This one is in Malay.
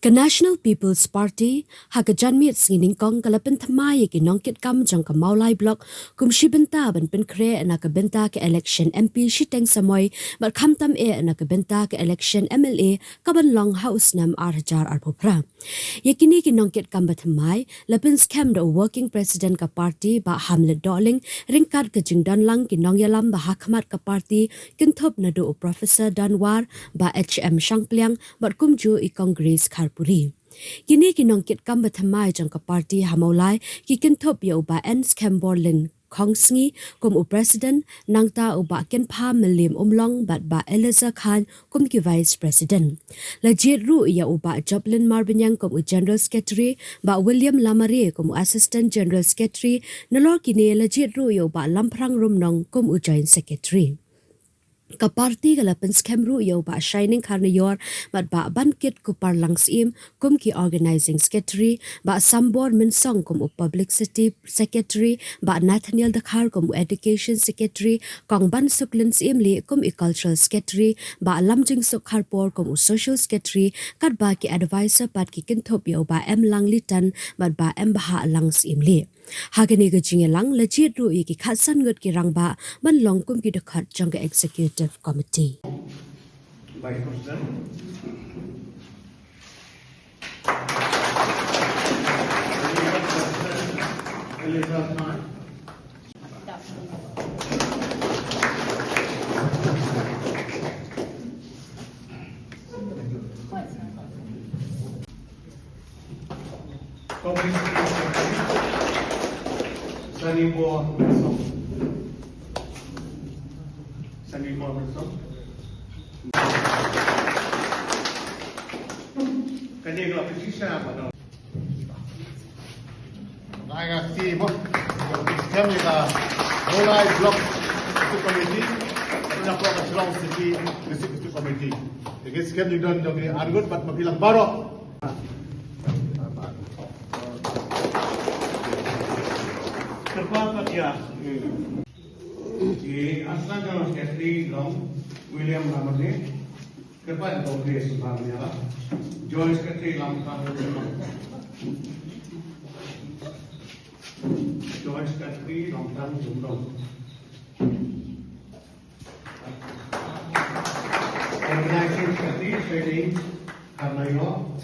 Ka National People's Party ha ka janmiat singing kong kalapin thymmai ki nongkit kam jang ka Mawlai block kum shibenta ban pynkhreh na ka benta ka election MP shiteng samoy bar khamtam na ka benta ka election MLA ka ban long house nam arjar arphopra yakini ki nongkit kam thymmai lapin scam the working president ka party ba hamlet darling ringkat ka jingdan lang ki nongyalam ba hakmat ka party kynthup naduh professor danwar ba shemphang bar kumju i congress puri. Kini kinongkit kamba thymmai jang ka party Mawlai ki kynthup ya uba scam borlin kongsngi kum president nangta uba kenpha milim umlong bat ba Eliza Khan kum ki vice president. Lajit ru ya uba Joplin Marbinyang kum general secretary ba William Lamare kum assistant general secretary nalor kini lajit ru ya uba Lamprang Rumnong kum joint secretary. Ka party galapan scam ru yo ba shining karnayor bat ba bankit ku parlangs im kum ki organizing secretary ba sambor minsong kum publicity secretary ba Nathaniel Dakhar kum education secretary kong ban suklins im li kum cultural secretary ba lamjing sukharpor kum social secretary kat ba ki advisor pat ki kynthup yo ba imlang litan bat ba baha langs im li hagani ga jingelang lejit ru ki khatsan ngot ki rangba ban long kum ki dakhat jang ga executive committee. Vice President. Eliza Khan. Mawlai block committee, punya program Serang City Executive Committee. Jadi sekian juga dari Argut, bat mabilang barok. Terpapat ya. Di asal dalam sekretari long William Lamane, kepada Congress sebenarnya, Joint Secretary Lamprang Joint Secretary Lamprang Organizing Secretary Training Karnayo